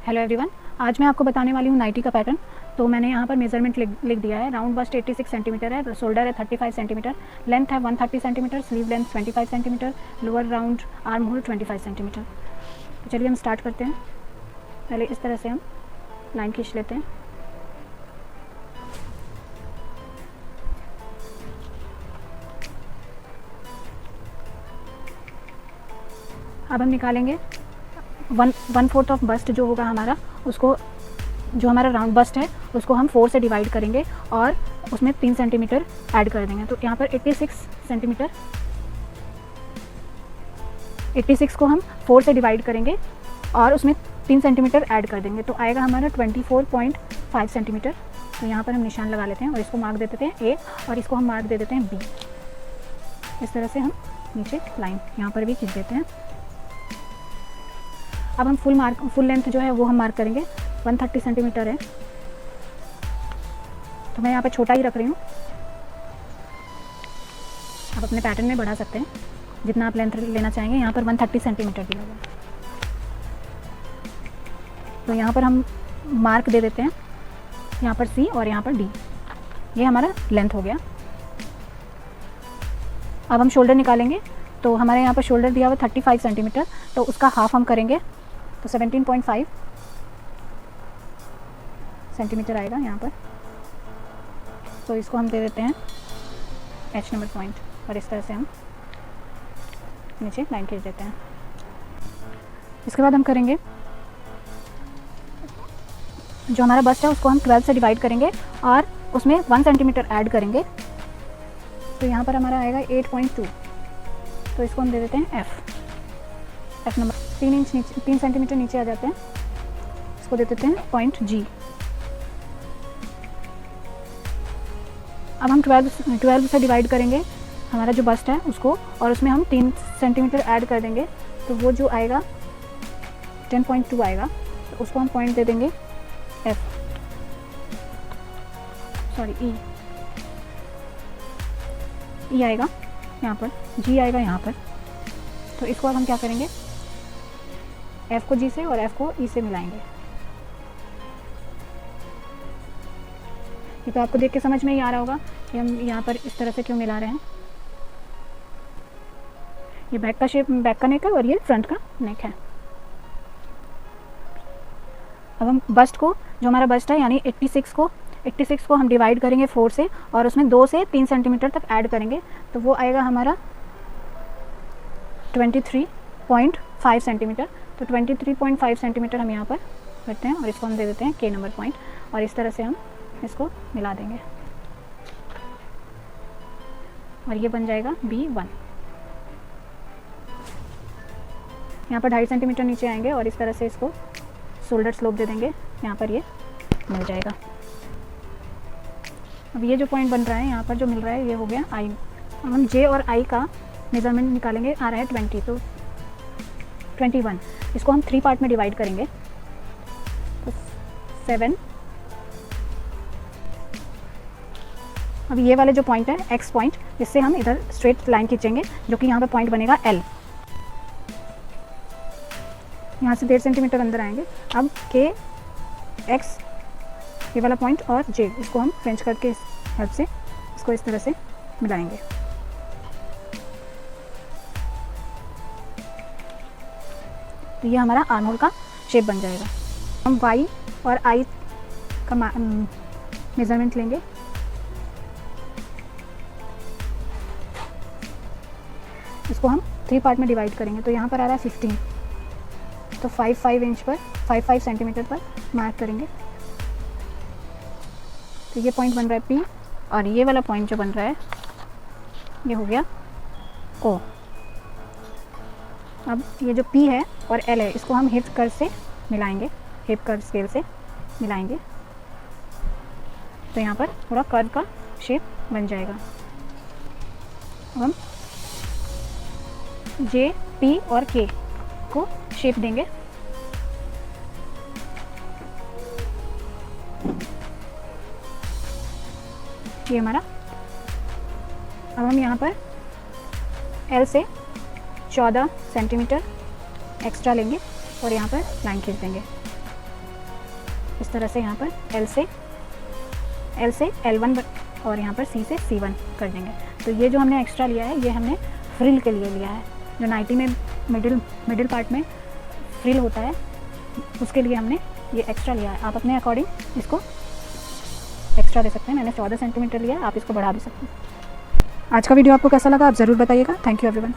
Hello everyone, आज मैं आपको बताने वाली हूँ नाइटी का पैटर्न। तो मैंने यहाँ पर मेजरमेंट लिख दिया है। राउंड बस्ट 86 सेंटीमीटर है, शोल्डर है 35 सेंटीमीटर, लेंथ है 130 centimetre, sleeve length 25 centimetre, lower round arm hole 25 centimetre. तो चलिए हम स्टार्ट करते हैं। पहले इस तरह से हम लाइन खींच लेते हैं। अब हम निकालेंगे 1/4 ऑफ बस्ट जो होगा हमारा, उसको जो हमारा राउंड बस्ट है उसको हम 4 से डिवाइड करेंगे और उसमें 3 सेंटीमीटर ऐड कर देंगे। तो यहाँ पर 86 सेंटीमीटर, 86 को हम 4 से डिवाइड करेंगे और उसमें 3 सेंटीमीटर ऐड कर देंगे, तो आएगा हमारा 24.5 सेंटीमीटर। तो यहाँ पर हम निशान लगा लेते हैं और इसको मार्क दे देते हैं ए और इसको हम मार्क दे देते हैं बी। इस तरह से हम नीचे लाइन यहाँ पर भी खींच देते हैं। अब हम फुल लेंथ जो है वो हम मार्क करेंगे। 130 सेंटीमीटर है, तो मैं यहाँ पे छोटा ही रख रही हूँ। आप अपने पैटर्न में बढ़ा सकते हैं जितना आप लेंथ लेना चाहेंगे। यहाँ पर 130 सेंटीमीटर दिया हुआ है, तो यहाँ पर हम मार्क दे देते हैं, यहाँ पर सी और यहाँ पर डी। ये हमारा लेंथ हो गया। अब हम शोल्डर निकालेंगे। तो हमारे यहाँ पर शोल्डर दिया हुआ 35 सेंटीमीटर, तो उसका हाफ हम करेंगे, तो 17.5 सेंटीमीटर आएगा यहाँ पर। तो इसको हम दे देते हैं एच नंबर पॉइंट और इस तरह से हम नीचे लाइन खींच देते हैं। इसके बाद हम करेंगे जो हमारा बस्ट है उसको हम 12 से डिवाइड करेंगे और उसमें 1 सेंटीमीटर ऐड करेंगे। तो यहाँ पर हमारा आएगा 8.2, तो इसको हम दे देते हैं एफ नंबर। 3 सेंटीमीटर नीचे आ जाते हैं, इसको दे देते हैं पॉइंट जी। अब हम 12 से डिवाइड करेंगे हमारा जो बस्ट है उसको और उसमें हम 3 सेंटीमीटर ऐड कर देंगे, तो वो जो आएगा 10.2 आएगा। तो उसको हम पॉइंट दे देंगे ई आएगा यहाँ पर, जी आएगा यहाँ पर। तो इसको अब हम क्या करेंगे, एफ को जी से और एफ को ई से मिलाएंगे। ये तो आपको देख के समझ में ही आ रहा होगा कि हम यहाँ पर इस तरह से क्यों मिला रहे हैं। ये बैक का शेप, बैक का नेक है और ये फ्रंट का नेक है। अब हम बस्ट को, जो हमारा बस्ट है यानी 86 को हम डिवाइड करेंगे 4 से और उसमें 2 से 3 सेंटीमीटर तक ऐड करेंगे, तो वो आएगा हमारा 23.5 सेंटीमीटर। तो 23.5 सेंटीमीटर हम यहाँ पर करते हैं और इसको हम दे देते हैं के नंबर पॉइंट और इस तरह से हम इसको मिला देंगे और ये बन जाएगा B1। यहाँ पर 2.5 सेंटीमीटर नीचे आएंगे और इस तरह से इसको शोल्डर स्लोप दे देंगे, यहाँ पर ये मिल जाएगा। अब ये जो पॉइंट बन रहा है यहाँ पर जो मिल रहा है ये हो गया आई। अब हम जे और आई का मेज़रमेंट निकालेंगे। आ रहा है 20, तो 21 इसको हम 3 पार्ट में डिवाइड करेंगे, तो 7। अब ये वाले जो पॉइंट है एक्स पॉइंट, इससे हम इधर स्ट्रेट लाइन खींचेंगे जो कि यहाँ पर पॉइंट बनेगा एल। यहाँ से 1.5 सेंटीमीटर अंदर आएंगे। अब के एक्स ये वाला पॉइंट और जे, इसको हम फ्रेंच कट के हेल्प से इसको इस तरह से मिलाएंगे। तो ये हमारा आर्म होल का शेप बन जाएगा। हम वाई और आई का मेज़रमेंट लेंगे। इसको हम 3 पार्ट में डिवाइड करेंगे, तो यहाँ पर आ रहा है 15, तो 5 इंच पर 5 सेंटीमीटर पर मार्क करेंगे। तो ये पॉइंट बन रहा है पी और ये वाला पॉइंट जो बन रहा है ये हो गया ओ। अब ये जो पी है और एल है इसको हम हिप कर्व से मिलाएंगे, हिप कर्व स्केल से मिलाएंगे, तो यहाँ पर पूरा कर्व का शेप बन जाएगा। अब हम जे, पी और के को शेप देंगे। ये हमारा। अब हम यहाँ पर एल से 14 सेंटीमीटर एक्स्ट्रा लेंगे और यहाँ पर लाइन खींच देंगे। इस तरह से यहाँ पर L से L1 और यहाँ पर C से C1 कर देंगे। तो ये जो हमने एक्स्ट्रा लिया है ये हमने फ्रिल के लिए लिया है, जो नाइटी में मिडिल पार्ट में फ्रिल होता है उसके लिए हमने ये एक्स्ट्रा लिया है। आप अपने अकॉर्डिंग इसको एक्स्ट्रा दे सकते हैं। मैंने 14 सेंटीमीटर लिया है, आप इसको बढ़ा भी सकते हैं। आज का वीडियो आपको कैसा लगा आप ज़रूर बताइएगा। Thank you everyone.